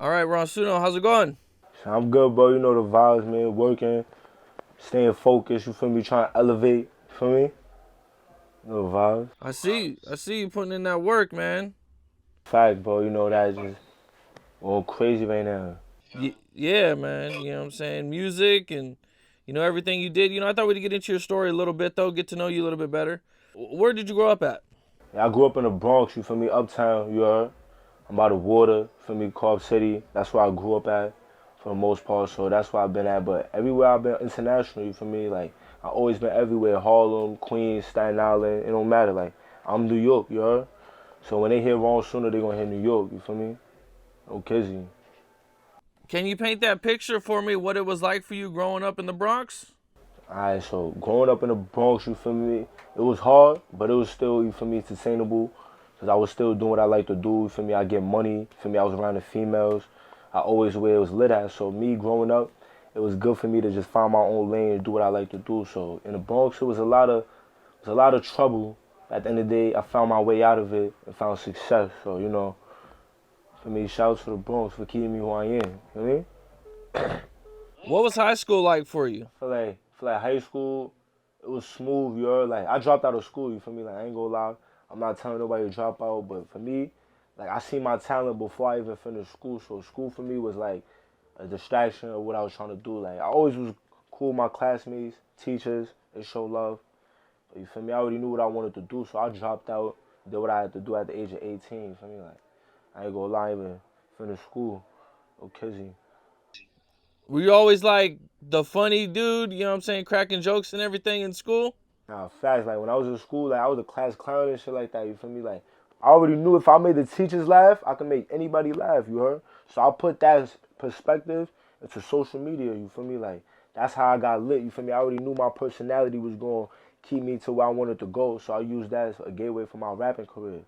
All right, Ron Suno, how's it going? I'm good, bro. You know the vibes, man. Working, staying focused. You feel me? Trying to elevate. You feel me? You know the vibes. I see you putting in that work, man. Fact, bro. You know that just going crazy right now. Yeah, man. You know what I'm saying? Music and everything you did. I thought we'd get into your story a little bit though, get to know you a little bit better. Where did you grow up at? Yeah, I grew up in the Bronx. You feel me? Uptown. You heard? I'm by the water. You feel me? Cobb City. That's where I grew up at, for the most part. So that's where I've been at. But everywhere I've been international. You feel me? Like I always been everywhere. Harlem, Queens, Staten Island. It don't matter. Like I'm New York. You heard? So when they hear Wrong Sooner, they gonna hear New York. You feel me? No kizzy. Can you paint that picture for me? What it was like for you growing up in the Bronx? Alright, so growing up in the Bronx, you feel me? It was hard, but it was still, you feel me, sustainable. Because I was still doing what I like to do, you feel me? I get money, you feel me? I was around the females. I always where it was lit at. So me growing up, it was good for me to just find my own lane and do what I like to do. So in the Bronx, it was a lot of trouble. At the end of the day, I found my way out of it and found success. So, for me, shout out to the Bronx for keeping me who I am. You know what I mean? What was high school like for you? For like high school, it was smooth, you heard? Like I dropped out of school, you feel me? Like I ain't gonna lie. I'm not telling nobody to drop out, but for me, like I see my talent before I even finished school. So school for me was like a distraction of what I was trying to do. Like I always was cool with my classmates, teachers, they show love. But you feel me? I already knew what I wanted to do, so I dropped out, did what I had to do at the age of 18, you feel me? Like I ain't gonna lie, even finished school. No kizzy. Were you always like the funny dude, you know what I'm saying, cracking jokes and everything in school? Nah, facts. Like when I was in school, like I was a class clown and shit like that. You feel me? Like I already knew if I made the teachers laugh, I could make anybody laugh. You heard? So I put that perspective into social media. You feel me? Like that's how I got lit. You feel me? I already knew my personality was going to keep me to where I wanted to go. So I used that as a gateway for my rapping career.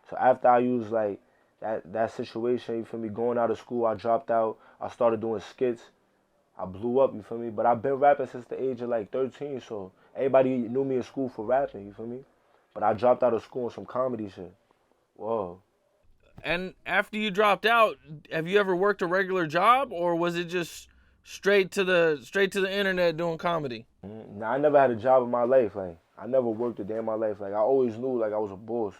So after I used like that situation, you feel me? Going out of school, I dropped out. I started doing skits. I blew up, you feel me? But I've been rapping since the age of like 13, so everybody knew me in school for rapping, you feel me? But I dropped out of school on some comedy shit. Whoa. And after you dropped out, have you ever worked a regular job, or was it just straight to the internet doing comedy? Nah, I never had a job in my life. Like, I never worked a day in my life. Like, I always knew like I was a boss.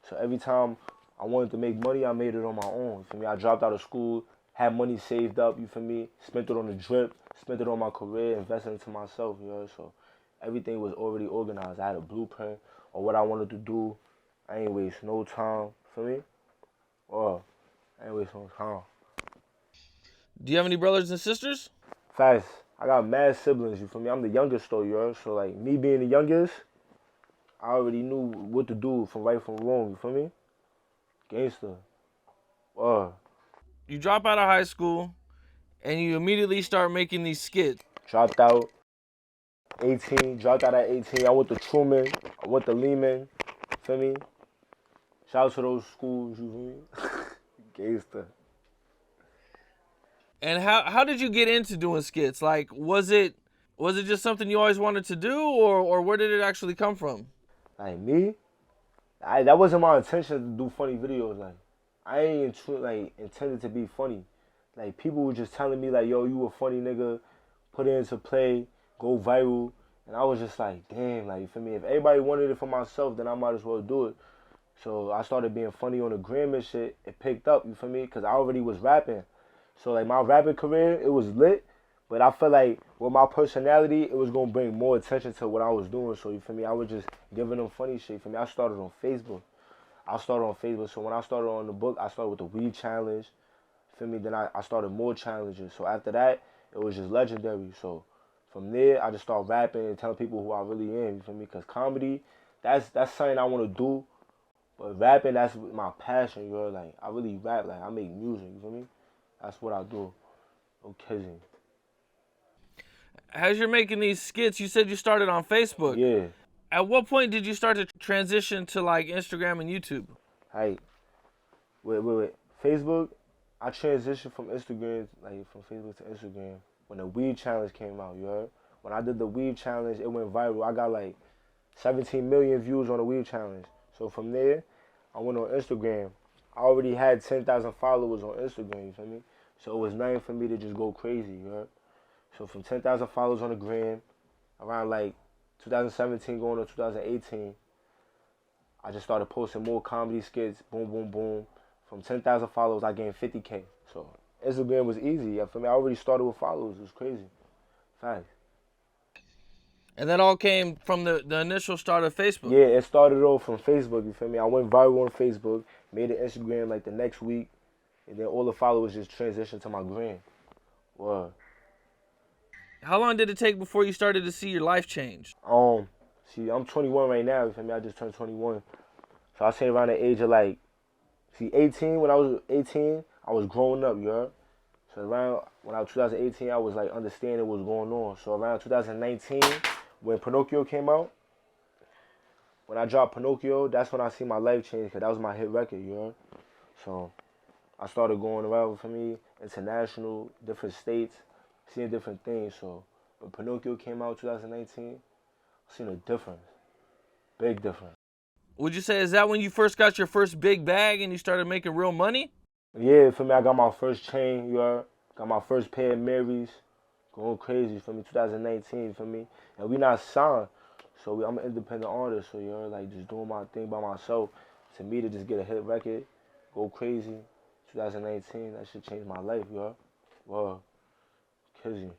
So every time I wanted to make money, I made it on my own. You feel me? I dropped out of school, had money saved up, you feel me? Spent it on the drip, spent it on my career, invested into myself, you know? So everything was already organized. I had a blueprint of what I wanted to do. I ain't waste no time, feel me? Oh, I ain't waste no time. Do you have any brothers and sisters? Fast. I got mad siblings, you feel me? I'm the youngest though, you know? So like me being the youngest, I already knew what to do from right from wrong, you feel me? Gangster. Oh, You drop out of high school and you immediately start making these skits. dropped out 18, dropped out at 18. I went to Truman, I went to Lehman, feel me? Shout out to those schools, you feel me? Gangster. And how did you get into doing skits? Like, was it just something you always wanted to do, or where did it actually come from? Like me, that wasn't my intention to do funny videos. Like I ain't like intended to be funny. Like people were just telling me like, yo, you a funny nigga, put it into play, go viral. And I was just like, damn, like you feel me? If everybody wanted it for myself, then I might as well do it. So I started being funny on the gram and shit. It picked up, you feel me? Cause I already was rapping. So like my rapping career, it was lit. But I felt like with my personality, it was gonna bring more attention to what I was doing. So you feel me? I was just giving them funny shit. For me, I started on Facebook. So when I started on the book, I started with the weed challenge. Feel me? Then I started more challenges. So after that, it was just legendary. So from there, I just started rapping and telling people who I really am. You feel me? Cause comedy, that's something I want to do. But rapping, that's my passion. You know, like I really rap. Like I make music. You feel me? That's what I do. No kidding. As you're making these skits, you said you started on Facebook. Yeah. At what point did you start to transition to like Instagram and YouTube? Hey, wait. Facebook, I transitioned from Instagram, like from Facebook to Instagram when the weed challenge came out. You heard? When I did the weed challenge, it went viral. I got like 17 million views on the weed challenge. So from there, I went on Instagram. I already had 10,000 followers on Instagram, you feel me? So it was nothing for me to just go crazy, you heard? So from 10,000 followers on the gram, around like 2017 going to 2018, I just started posting more comedy skits, boom, boom, boom. From 10,000 followers, I gained 50K. So Instagram was easy. For me, I already started with followers. It was crazy. Facts. And that all came from the initial start of Facebook. Yeah, it started off from Facebook, you feel me? I went viral on Facebook, made an Instagram like the next week, and then all the followers just transitioned to my gram. Wow. How long did it take before you started to see your life change? See, I'm 21 right now, you feel me? I just turned 21. So I say around the age of like, 18, when I was 18, I was growing up, you heard? So around, when I was 2018, I was like understanding what was going on. So around 2019, when Pinocchio came out, when I dropped Pinocchio, that's when I see my life change, because that was my hit record, you heard? So I started going around for me, international, different states, seeing different things. So when Pinocchio came out 2019, I seen a difference, big difference. Would you say, is that when you first got your first big bag and you started making real money? Yeah, for me, I got my first chain, you heard? Got my first pair of Marys, going crazy for me, 2019 for me. And we not signed, so I'm an independent artist, so you heard, like just doing my thing by myself. To me, to just get a hit record, go crazy, 2019, that shit changed my life, you heard? Wow, crazy.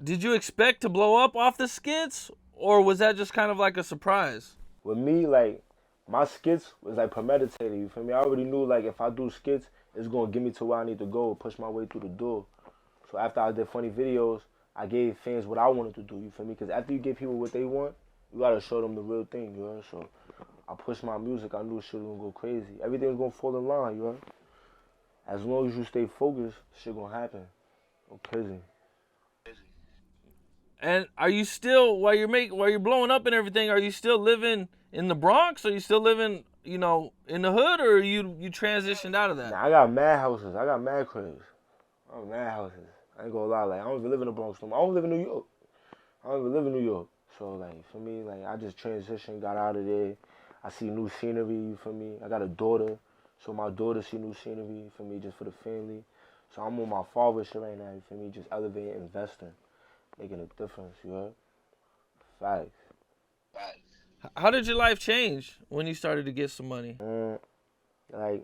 Did you expect to blow up off the skits, or was that just kind of like a surprise? With me, like, my skits was like premeditated, you feel me? I already knew, like, if I do skits, it's gonna get me to where I need to go, push my way through the door. So after I did funny videos, I gave fans what I wanted to do, you feel me? Because after you give people what they want, you gotta show them the real thing, you know? So I pushed my music, I knew shit was gonna go crazy. Everything was gonna fall in line, you know? As long as you stay focused, shit gonna happen. Go crazy. And are you still, while you're blowing up and everything, are you still living in the Bronx? Are you still living, in the hood, or you transitioned out of that? Now I got mad houses, I got mad cribs. I got mad houses. I ain't gonna lie, like I don't even live in the Bronx no more. I don't live in New York. I don't even live in New York. So like for me, like I just transitioned, got out of there. I see new scenery, you feel me? I got a daughter, so my daughter see new scenery for me, just for the family. So I'm on my father shit right now, you feel me? Just elevating, investing, making a difference, you heard? Facts. How did your life change when you started to get some money? Like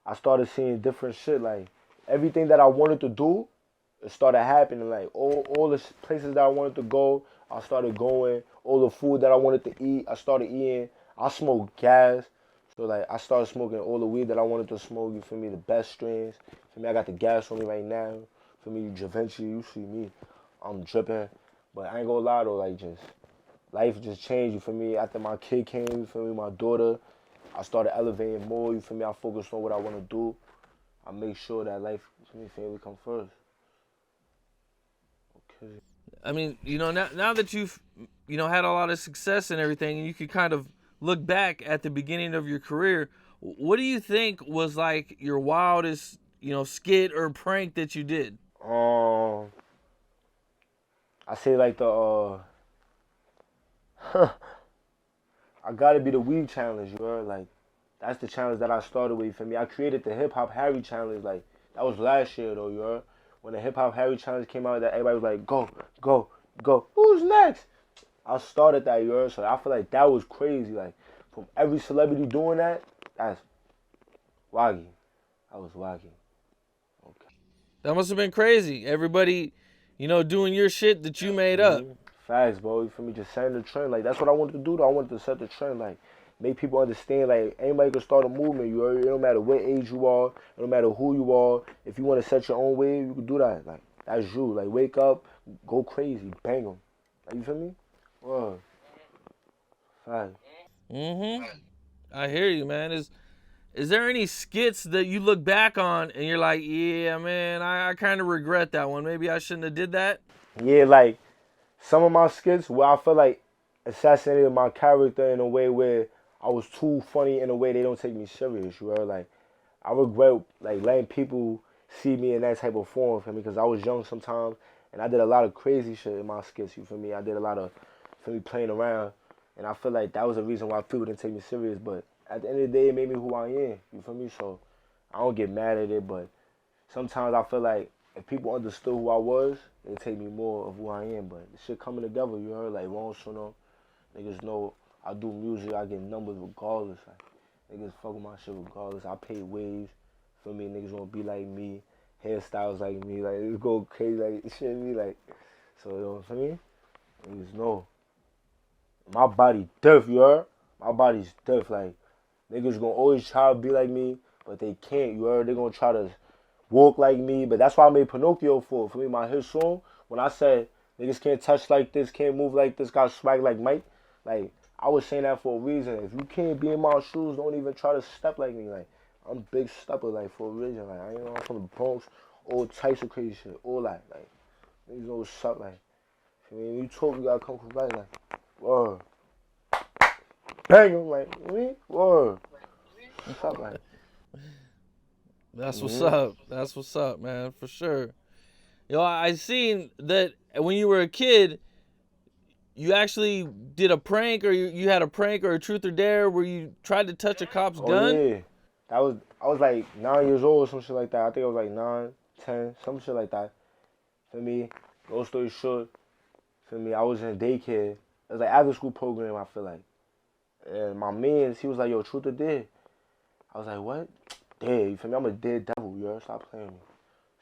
I started seeing different shit, like everything that I wanted to do, it started happening. Like all the places that I wanted to go, I started going. All the food that I wanted to eat, I started eating. I smoked gas, so like I started smoking all the weed that I wanted to smoke. You feel me? The best strains. For me, I got the gas on me right now. For me, eventually you see me, I'm dripping. But I ain't gonna lie though, like just life just changed. You feel me? After my kid came, you feel me? My daughter, I started elevating more. You feel me? I focused on what I want to do. I make sure that life, for me, family come first. Okay. I mean, now that you've, had a lot of success and everything, and you could kind of look back at the beginning of your career, what do you think was like your wildest, skit or prank that you did? I say like I gotta be the weed challenge, you heard? Like, that's the challenge that I started with, for me. I created the Hip Hop Harry challenge, like, that was last year though, you heard? When the Hip Hop Harry challenge came out, that everybody was like, go, go, go, who's next? I started that, you heard? So I feel like that was crazy, like, from every celebrity doing that, that's waggy. That was waggy. Okay. That must have been crazy. Everybody, doing your shit that you made up. Facts, bro. You feel me? Just setting the trend. Like, that's what I wanted to do, though. I wanted to set the trend. Like, make people understand, like, anybody can start a movement. You heard? It don't matter what age you are. It don't matter who you are. If you want to set your own wave, you can do that. Like, that's you. Like, wake up, go crazy, bang them. Like, you feel me? Whoa. Facts. I hear you, man. Is there any skits that you look back on and you're like, yeah, man, I kind of regret that one. Maybe I shouldn't have did that? Yeah, like, some of my skits where I feel like assassinated my character in a way where I was too funny in a way they don't take me serious, you know? Like, I regret, like, letting people see me in that type of form, for me, because I was young sometimes, and I did a lot of crazy shit in my skits, you feel me? I did a lot of, for me, playing around, and I feel like that was the reason why people didn't take me serious, but at the end of the day, it made me who I am. You feel me? So I don't get mad at it, but sometimes I feel like if people understood who I was, it'd take me more of who I am. But the shit coming together, you heard? Like, wrong, Suno. Niggas know I do music, I get numbers regardless. Like, niggas fuck with my shit regardless. I pay waves. Feel me? Niggas wanna be like me. Hairstyles like me. Like, it's go crazy. Like, shit me. Like, so, you know what I'm saying? Niggas know. My body deaf, you heard? My body's deaf. Like, niggas gonna always try to be like me, but they can't, you heard? They gonna try to walk like me, but that's why I made Pinocchio for. For me, my hit song, when I said niggas can't touch like this, can't move like this, got swag like Mike, like, I was saying that for a reason. If you can't be in my shoes, don't even try to step like me. Like, I'm big stepper, like, for a reason. Like, I ain't know I'm from the Bronx, all types of crazy shit, all that. Like, niggas know what's up, like. I mean, you talk, you gotta come correct, like, word. Bang him, like, me? Word. What's up, like? That's what's up. That's what's up, man, for sure. You know, I seen that when you were a kid, you actually did a prank, or you had a prank or a truth or dare where you tried to touch a cop's gun. Yeah. I was like 9 years old or some shit like that. I think I was like 9, 10, some shit like that. For me, long story short, for me, I was in daycare. It was like after school program, I feel like. And my man, he was like, yo, truth or dare? I was like, what? Dare, you feel me? I'm a dead devil, yo. Stop playing with me.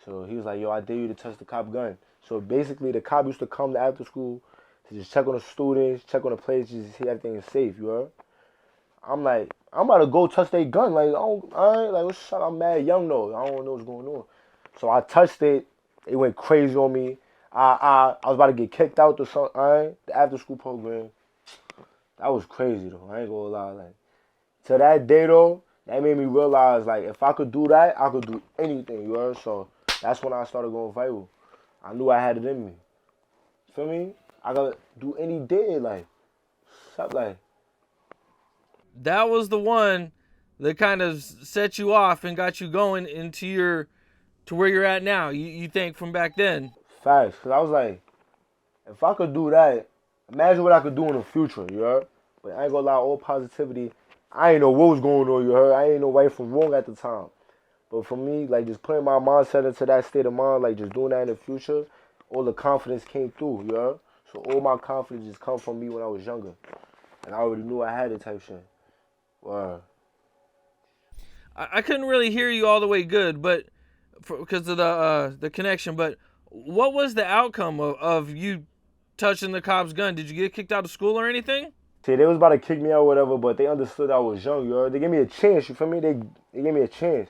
So he was like, yo, I dare you to touch the cop gun. So basically, the cop used to come to after school to just check on the students, check on the players, just see everything is safe, you heard? I'm like, I'm about to go touch their gun. Like, I ain't like, what's up? I'm mad young though. I don't know what's going on. So I touched it. It went crazy on me. I was about to get kicked out to the after school program. That was crazy though. I ain't gonna lie. Like, to that day though, that made me realize like if I could do that, I could do anything. You heard? So that's when I started going viral. I knew I had it in me. Feel me? I could do any day. Like, something like. That was the one that kind of set you off and got you going into to where you're at now. You think from back then? Facts. Cause I was like, if I could do that, imagine what I could do in the future, you heard? But I ain't gonna lie, all positivity. I ain't know what was going on, you heard? I ain't know right from wrong at the time. But for me, like just putting my mindset into that state of mind, like just doing that in the future, all the confidence came through, you heard? So all my confidence just come from me when I was younger. And I already knew I had it type shit. Wow. I couldn't really hear you all the way good, but because of the connection. But what was the outcome of you touching the cop's gun? Did you get kicked out of school or anything? See, they was about to kick me out or whatever, but they understood I was young, you heard? They gave me a chance, you feel me? They gave me a chance.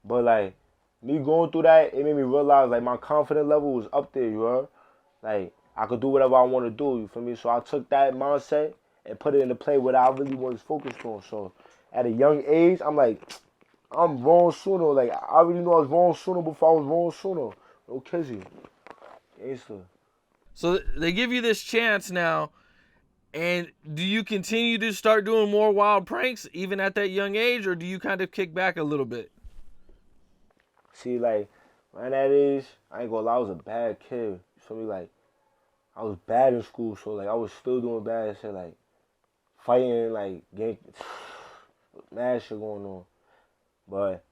But like, me going through that, it made me realize like my confidence level was up there, you heard? Like, I could do whatever I want to do, you feel me? So I took that mindset and put it into play what I really was focused on. So at a young age, I'm like, I'm wrong sooner. Like, I already knew I was wrong sooner before I was wrong sooner. No kizzy. Gangsta. So they give you this chance now, and do you continue to start doing more wild pranks even at that young age, or do you kind of kick back a little bit? See, like, around that age, I ain't gonna lie, I was a bad kid. You feel me? Like, I was bad in school, so, like, I was still doing bad shit, like, fighting, like, getting mad shit going on. But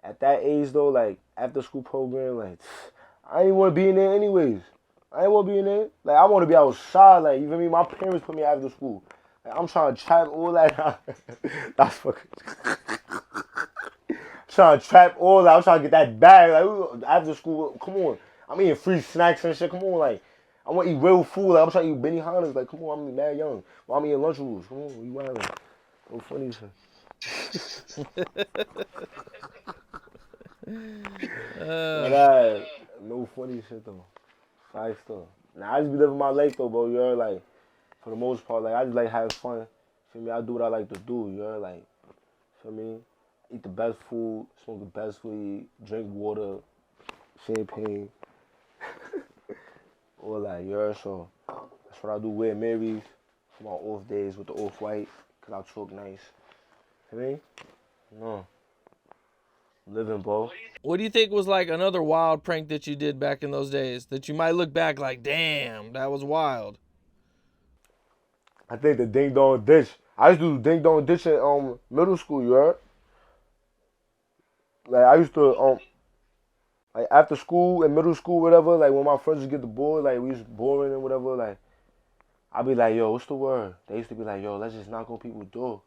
at that age, though, like, after school program, like, I didn't want to be in there anyways. I didn't want to be in there. Like, I want to be outside, like, you feel me? My parents put me after school. Like, I'm trying to trap all that. That's fucking... trying to trap all that. I'm trying to get that bag. Like, after school, come on. I'm eating free snacks and shit. Come on, like, I want to eat real food. Like, I'm trying to eat Benny Hannas. Like, come on, I'm mad young. Well, I'm eating Lunchables. Come on, you wild. No funny shit. No funny shit though. 5 star. Nah, I just be living my life though, bro. You heard? Like, for the most part, like, I just like having fun. Feel me? I do what I like to do. You heard? Like, feel me? Eat the best food, smoke the best weed, drink water, champagne, all that. You heard? So that's what I do. Wear Marys for my off days with the off-white, cause I talk nice. Feel me? No. Living, bro. What do you think was like another wild prank that you did back in those days that you might look back like, damn, that was wild? I think the ding dong dish. I used to do ding dong ditch in middle school, you heard? Like I used to like after school in middle school, whatever, like when my friends would get the board, like we was boring and whatever, like I'd be like, yo, what's the word? They used to be like, yo, let's just knock on people's door.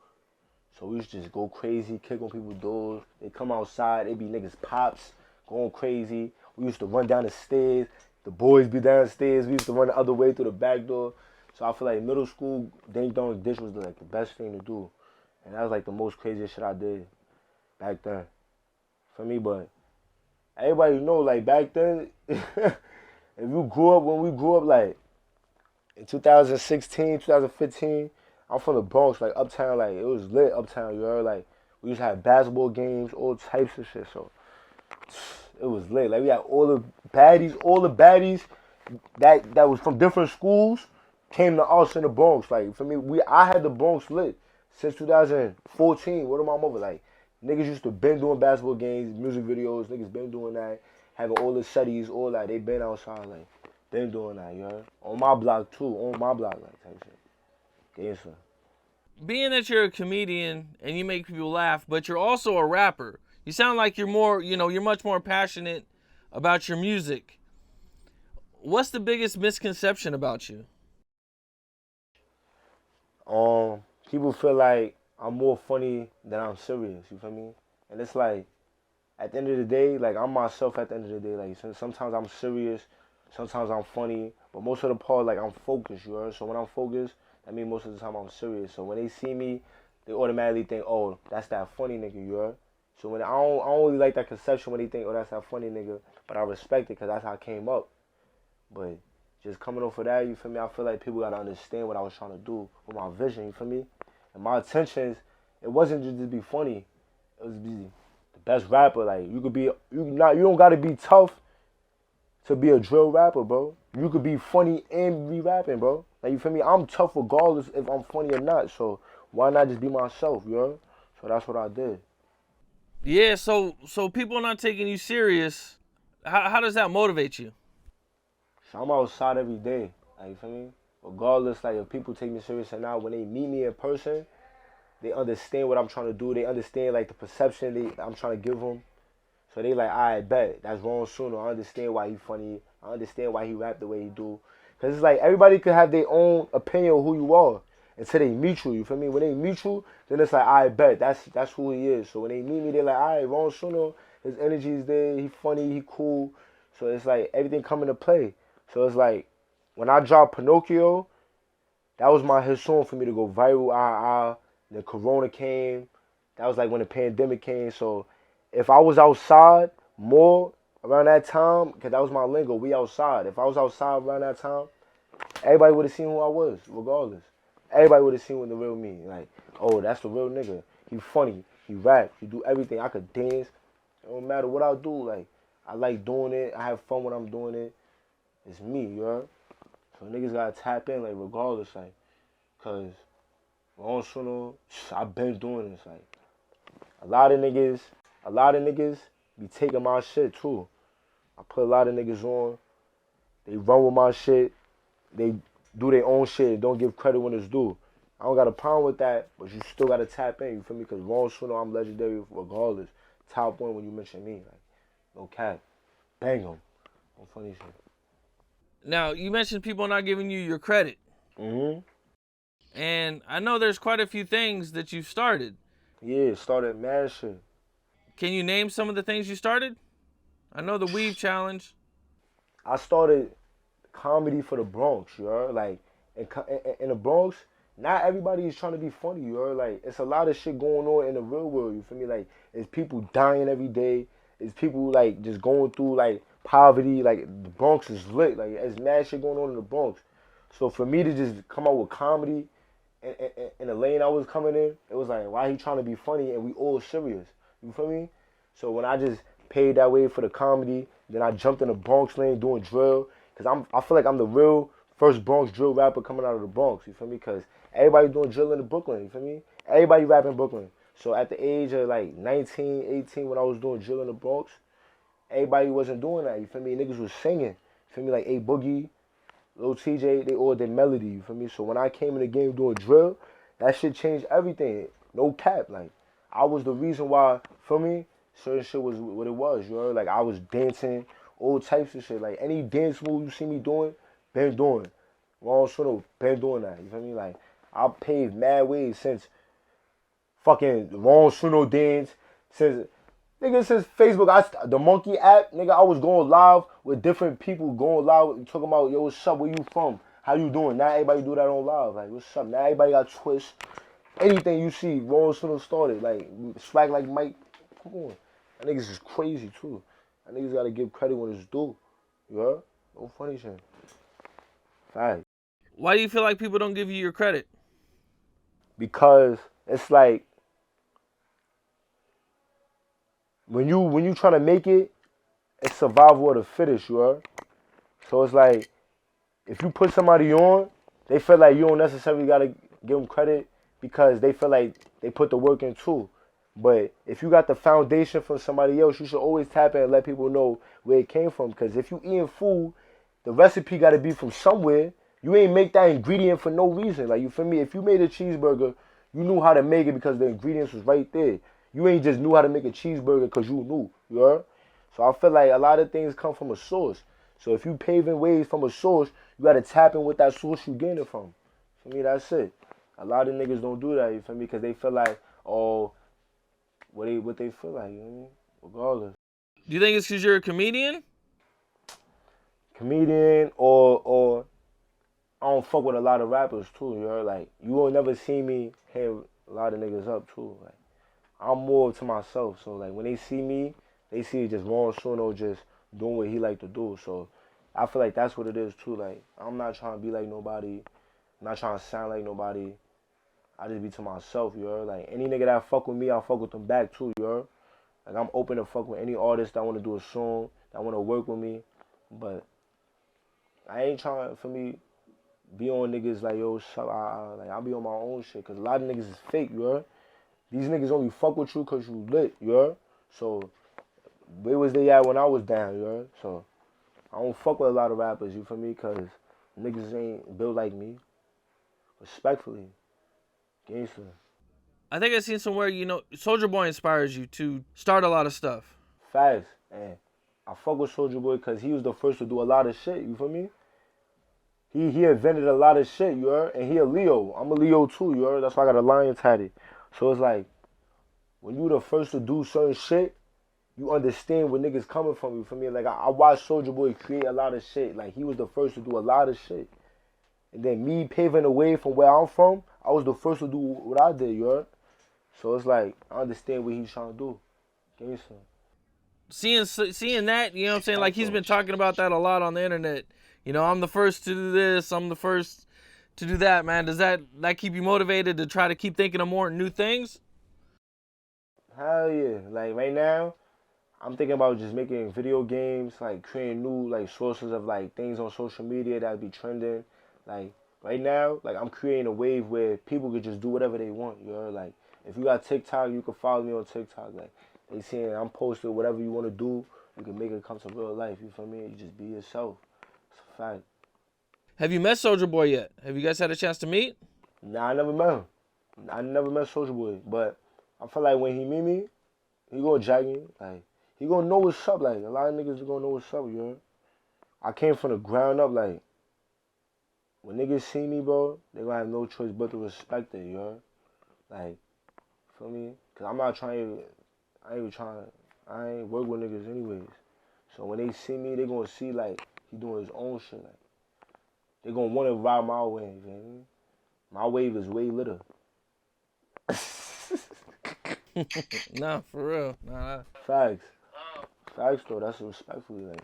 So we used to just go crazy, kick on people's doors. They come outside, they be niggas pops, going crazy. We used to run down the stairs. The boys be downstairs. We used to run the other way through the back door. So I feel like middle school, ding dong ditch was like the best thing to do. And that was like the most craziest shit I did back then. For me, but everybody know like back then, if you grew up, when we grew up like in 2016, 2015, I'm from the Bronx, like uptown, like it was lit uptown, you heard? Like we used to have basketball games, all types of shit, so it was lit. Like we had all the baddies that was from different schools came to us in the Bronx. Like for me, I had the Bronx lit since 2014. What am I mother like? Niggas used to been doing basketball games, music videos. Niggas been doing that, having all the setties, all that. They been outside, like been doing that. You heard? On my block too, on my block, like type shit. Gangsta. Being that you're a comedian and you make people laugh, but you're also a rapper, you sound like you're more, you're much more passionate about your music. What's the biggest misconception about you? People feel like I'm more funny than I'm serious. You feel me? And it's like, at the end of the day, like I'm myself. At the end of the day, like sometimes I'm serious, sometimes I'm funny, but most of the part, like I'm focused. You heard? So when I'm focused, that means most of the time I'm serious. So when they see me, they automatically think, oh, that's that funny nigga. You heard? So when I don't really like that conception when they think, oh, that's that funny nigga, but I respect it because that's how I came up. But just coming off of that, you feel me? I feel like people gotta understand what I was trying to do with my vision. You feel me? And my intentions, it wasn't just to be funny. It was to be the best rapper. Like you could be, you don't gotta be tough to be a drill rapper, bro. You could be funny and be rapping, bro. Like you feel me? I'm tough regardless if I'm funny or not. So why not just be myself, you know? So that's what I did. Yeah, so people not taking you serious, how does that motivate you? So I'm outside every day. Like you feel me? Regardless, like if people take me serious or not, when they meet me in person, they understand what I'm trying to do. They understand like the perception I'm trying to give them. So they like, I bet that's wrong Suno. I understand why he funny. I understand why he rap the way he do. Cause it's like everybody could have their own opinion of who you are until they meet you. You feel me? When they meet you, then it's like, I bet that's who he is. So when they meet me, they're like, all right, wrong Suno. His energy is there. He funny. He cool. So it's like everything come into play. So it's like when I dropped Pinocchio, that was my hit song for me to go viral. The Corona came. That was like when the pandemic came. So if I was outside more around that time, because that was my lingo, we outside. If I was outside around that time, everybody would have seen who I was, regardless. Everybody would have seen what the real me. Like, oh, that's the real nigga. He funny. He rap. He do everything. I could dance. It don't matter what I do. Like, I like doing it. I have fun when I'm doing it. It's me, you heard? So niggas gotta tap in, like, regardless, like, cause also, I've been doing this, like, a lot of niggas be taking my shit too. I put a lot of niggas on. They run with my shit. They do their own shit. Don't give credit when it's due. I don't got a problem with that, but you still gotta tap in. You feel me? Cause Ron Suno, I'm legendary regardless. Top one when you mention me, like no cap. Bang 'em. No funny shit. Now, you mentioned people not giving you your credit. Mhm. And I know there's quite a few things that you've started. Yeah, started mad shit. Can you name some of the things you started? I know the weave challenge. I started comedy for the Bronx, you heard? Like, in the Bronx, not everybody is trying to be funny, you heard? Like, it's a lot of shit going on in the real world, you feel me? Like, it's people dying every day. It's people, like, just going through, like, poverty. Like, the Bronx is lit. Like, there's mad shit going on in the Bronx. So for me to just come out with comedy in the lane I was coming in, it was like, why he trying to be funny and we all serious? You feel me? So when I just paid that way for the comedy, then I jumped in the Bronx lane doing drill. Cause I feel like I'm the real first Bronx drill rapper coming out of the Bronx. You feel me? Cause everybody doing drill in the Brooklyn. You feel me? Everybody rapping Brooklyn. So at the age of like 19, 18, when I was doing drill in the Bronx, everybody wasn't doing that. You feel me? Niggas was singing. You feel me? Like A Boogie, Lil TJ, they all did melody. You feel me? So when I came in the game doing drill, that shit changed everything. No cap. Like, I was the reason why, for me, certain shit was what it was, you know? Like, I was dancing, all types of shit. Like, any dance move you see me doing, been doing. Wrong Suno, been doing that. You feel me? Like, I paved mad ways since fucking Wrong Suno dance, since Facebook, the Monkey app, nigga, I was going live with different people, going live, talking about, yo, what's up, where you from? How you doing? Now everybody do that on live. Like, what's up? Now everybody got Twitch. Anything you see, Wrong Suno started. Like, swag like Mike, come on. That niggas is crazy, too. That niggas gotta give credit when it's due. You heard? No funny shit. Fact. Why do you feel like people don't give you your credit? Because it's like, when you trying to make it, it's survival of the fittest, you heard? So it's like, if you put somebody on, they feel like you don't necessarily gotta give them credit because they feel like they put the work in too. But if you got the foundation from somebody else, you should always tap in and let people know where it came from. Because if you eating food, the recipe gotta be from somewhere. You ain't make that ingredient for no reason. Like, you feel me? If you made a cheeseburger, you knew how to make it because the ingredients was right there. You ain't just knew how to make a cheeseburger because you knew, you heard? So I feel like a lot of things come from a source. So if you paving ways from a source, you got to tap in with that source you getting it from. For me, that's it. A lot of niggas don't do that, you feel me? Because they feel like, oh, what they feel like, you know what I mean? Regardless. Do you think it's because you're a comedian? Comedian or I don't fuck with a lot of rappers too, you heard? Like, you will never see me hit a lot of niggas up too. Like, I'm more to myself, so like when they see me, they see just Ron Suno just doing what he like to do. So I feel like that's what it is too. Like, I'm not trying to be like nobody, I'm not trying to sound like nobody. I just be to myself, you heard? Like, any nigga that fuck with me, I fuck with them back too, you heard? Like, I'm open to fuck with any artist that want to do a song, that want to work with me. But I ain't trying, for me, be on niggas like, yo, like, I'll be on my own shit. Because a lot of niggas is fake, you heard? These niggas only fuck with you because you lit, you heard? So, where was they at when I was down, you heard? So, I don't fuck with a lot of rappers, you feel me? Because niggas ain't built like me. Respectfully. Gangster. I think I seen somewhere, you know, Soulja Boy inspires you to start a lot of stuff. Facts. And I fuck with Soulja Boy because he was the first to do a lot of shit, you feel me? He invented a lot of shit, you heard? And he a Leo. I'm a Leo too, you heard? That's why I got a lion tatted. So it's like, when you the first to do certain shit, you understand where niggas coming from, you feel me? Like, I watched Soulja Boy create a lot of shit. Like, he was the first to do a lot of shit. And then me paving the way from where I'm from, I was the first to do what I did, you heard? So it's like, I understand what he's trying to do. Gangster. Seeing that, you know what I'm saying? Like, he's been talking about that a lot on the internet. You know, I'm the first to do this, I'm the first to do that, man. Does that keep you motivated to try to keep thinking of more new things? Hell yeah. Like, right now, I'm thinking about just making video games, like creating new like sources of like things on social media that be trending. Like, right now, like, I'm creating a wave where people could just do whatever they want, you know? Like, if you got TikTok, you can follow me on TikTok. Like, they saying I'm posting whatever you want to do, you can make it come to real life, you feel me? You just be yourself. It's a fact. Have you met Soulja Boy yet? Have you guys had a chance to meet? Nah, I never met him. I never met Soulja Boy, but I feel like when he meet me, he gonna jack me. Like, he gonna know what's up. Like, a lot of niggas gonna know what's up, you know? I came from the ground up, like, when niggas see me, bro, they gonna have no choice but to respect it, you know? Like, feel me? Cause I'm not trying, I ain't work with niggas anyways. So when they see me, they gonna see, like, he doing his own shit, like. They gonna wanna ride my wave, you know what I mean? My wave is way litter. Nah, for real. Nah. Facts. Facts though, that's respectfully, like,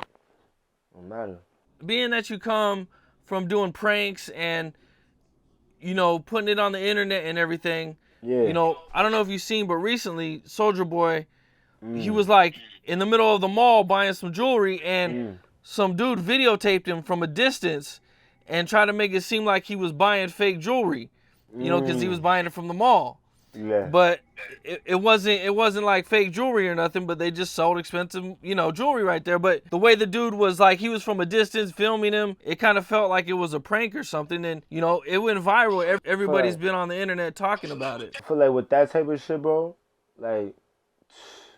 don't matter. Being that you come from doing pranks and, you know, putting it on the internet and everything, Yeah. you know, I don't know if you've seen, but recently, Soulja Boy, he was like in the middle of the mall buying some jewelry and some dude videotaped him from a distance and tried to make it seem like he was buying fake jewelry, you know, because he was buying it from the mall. Yeah. But it wasn't like fake jewelry or nothing, but they just sold expensive, jewelry right there. But the way the dude was like, he was from a distance filming him, it kind of felt like it was a prank or something. And, it went viral. Everybody's been on the internet talking about it. I feel like with that type of shit, bro, like,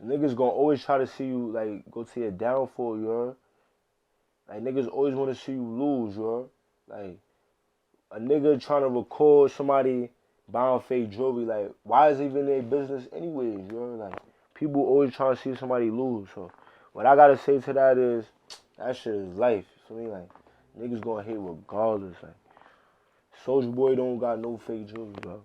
niggas gonna always try to see you, like, go to your downfall, you heard? Like, niggas always wanna see you lose, you heard? Like, a nigga trying to record somebody buying fake jewelry, like, why is it even their business anyways, you heard? Like, people always trying to see somebody lose, so what I gotta say to that is, that shit is life, you feel me? Like, niggas gonna hate regardless, like, Soulja Boy don't got no fake jewelry, bro.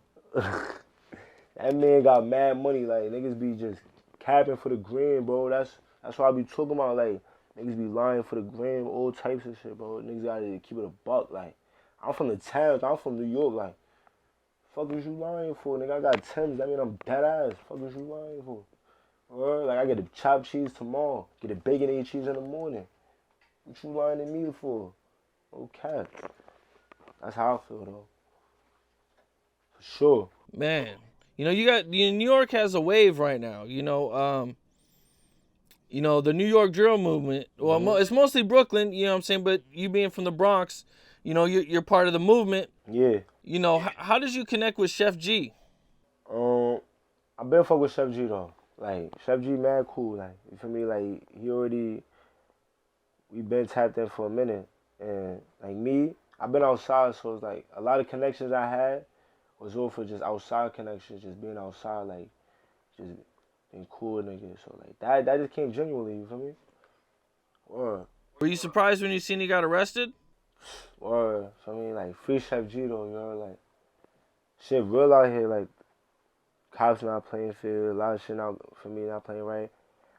That man got mad money, like, niggas be just capping for the gram, bro. That's what I be talking about, like, niggas be lying for the gram, all types of shit, bro. Niggas gotta keep it a buck, like, I'm from the towns, I'm from New York, like, fuck is you lying for, nigga? I got Timbs, that mean I'm dead ass, fuck is you lying for? Or, like, I get the chopped cheese tomorrow, get the bacon and cheese in the morning. What you lying to me for? Okay. That's how I feel, though. For sure. Man, you got New York has a wave right now. The New York drill movement. Well, it's mostly Brooklyn. You know what I'm saying? But you being from the Bronx, you're part of the movement. Yeah. How did you connect with Sheff G? I've been fuck with Sheff G though. Like Sheff G mad cool. Like you feel me? Like we been tapped in for a minute, and like me, I've been outside, so it's like a lot of connections I had was all for just outside connections, just being outside, like just being cool with niggas. So like that just came genuinely. You feel me? Or Were you surprised when you seen he got arrested? I mean, like free Sheff G though. Like shit real out here. Like cops not playing fair, a lot of shit not for me not playing right.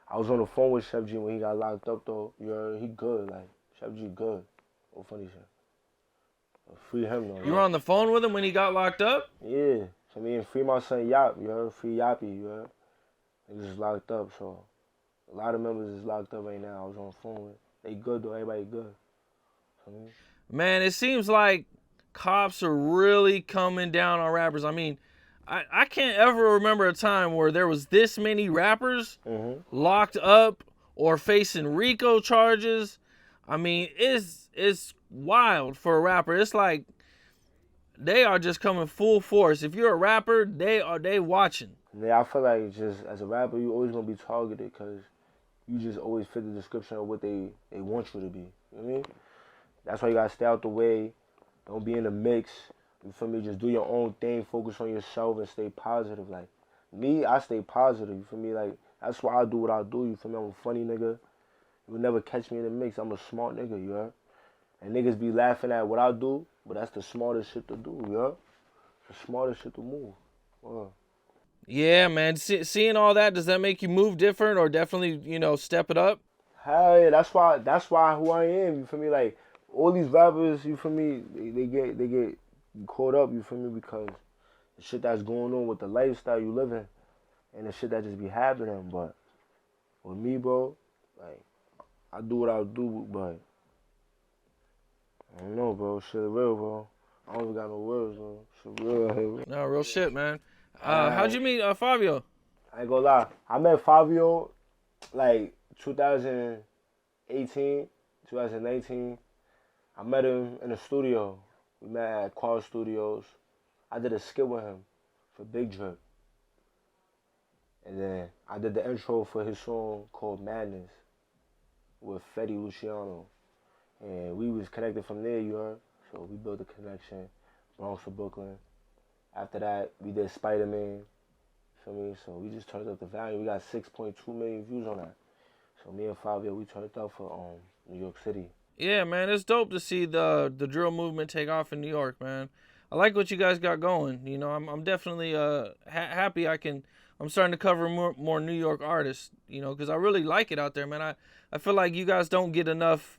I was on the phone with Sheff G when he got locked up though. He good, like Sheff G good. Oh funny shit. Free him though. You were on the phone with him when he got locked up? Yeah. So me and free my son Yop, free Yappy, He just locked up, so a lot of members is locked up right now. I was on the phone with. They good though, everybody good. Man, it seems like cops are really coming down on rappers. I mean, I can't ever remember a time where there was this many rappers locked up or facing RICO charges. I mean, it's wild for a rapper. It's like they are just coming full force. If you're a rapper, they watching. Yeah, I feel like just as a rapper, you always gonna be targeted because you just always fit the description of what they want you to be. You know what I mean? That's why you gotta stay out the way. Don't be in the mix. You feel me? Just do your own thing. Focus on yourself and stay positive. Like me, I stay positive. You feel me? Like that's why I do what I do. You feel me? I'm a funny nigga. You will never catch me in the mix. I'm a smart nigga. You heard? And niggas be laughing at what I do, but that's the smartest shit to do. You heard? The smartest shit to move. Yeah, man. Seeing all that, does that make you move different or definitely, step it up? Hell yeah, that's why who I am. You feel me? Like all these rappers, you feel me? They get caught up. You feel me? Because the shit that's going on with the lifestyle you living, and the shit that just be happening. But with me, bro, like I do what I do, but I don't know, bro. Shit real, bro. I don't even got no words, bro. Shit real out here, bro. No, real shit, man. How'd you meet Fivio? I ain't gonna lie. I met Fivio like 2018, 2019. I met him in the studio. We met at Quad Studios. I did a skit with him for Big Drip. And then I did the intro for his song called Madness with Fetty Luciano. And we was connected from there, you heard? So we built a connection, Bronx to Brooklyn. After that, we did Spider-Man. Feel me? So we just turned up the value. We got 6.2 million views on that. So me and Fivio, we turned up for New York City. Yeah, man, it's dope to see the drill movement take off in New York, man. I like what you guys got going. I'm definitely happy I'm starting to cover more New York artists, because I really like it out there, man. I feel like you guys don't get enough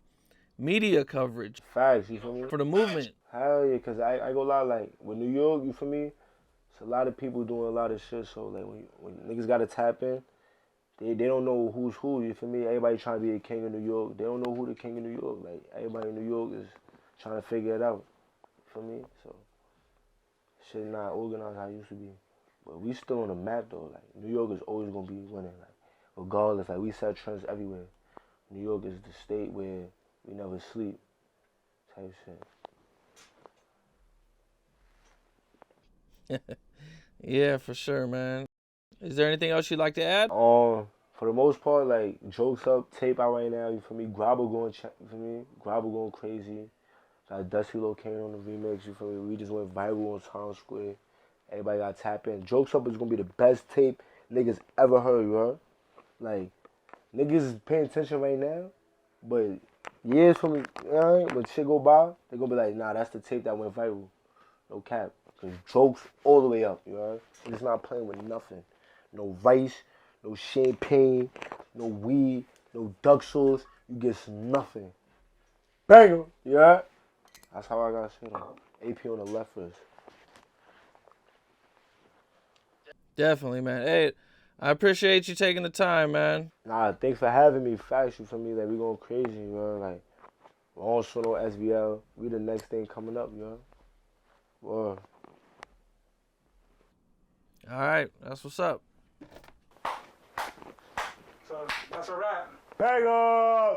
media coverage. Facts, you feel me? For the movement. Hell yeah, because I go lie, like, with New York, you feel me? It's a lot of people doing a lot of shit, so, like, when niggas got to tap in, they don't know who's who, you feel me? Everybody trying to be a king of New York. They don't know who the king of New York. Like, everybody in New York is trying to figure it out, you feel me? So, shit not organized how it used to be. But we still on the map though. Like New York is always gonna be winning. Like regardless, like we set trends everywhere. New York is the state where we never sleep. Type shit. Yeah, for sure, man. Is there anything else you'd like to add? For the most part, like jokes up, tape out right now. You feel me? Grabble going for me. Grabble going crazy. Got Dusty Locane on the remix. You feel me? We just went viral on Times Square. Everybody got tap in. Jokes up is gonna be the best tape niggas ever heard. You heard? Like niggas is paying attention right now, but years from me, when shit go by, they gonna be like, nah, that's the tape that went viral. No cap. Cause jokes all the way up. You heard? It's not playing with nothing. No rice, no champagne, no weed, no duck sauce. You get nothing. Banger, yeah. That's how I got shit on. AP on the left first. Definitely, man. Hey, I appreciate you taking the time, man. Nah, thanks for having me. Facts, you for me. Like we going crazy, you know. Like we're on Suno SVL. We the next thing coming up, you know. Whoa. All right, that's what's up. So that's a wrap. Banger.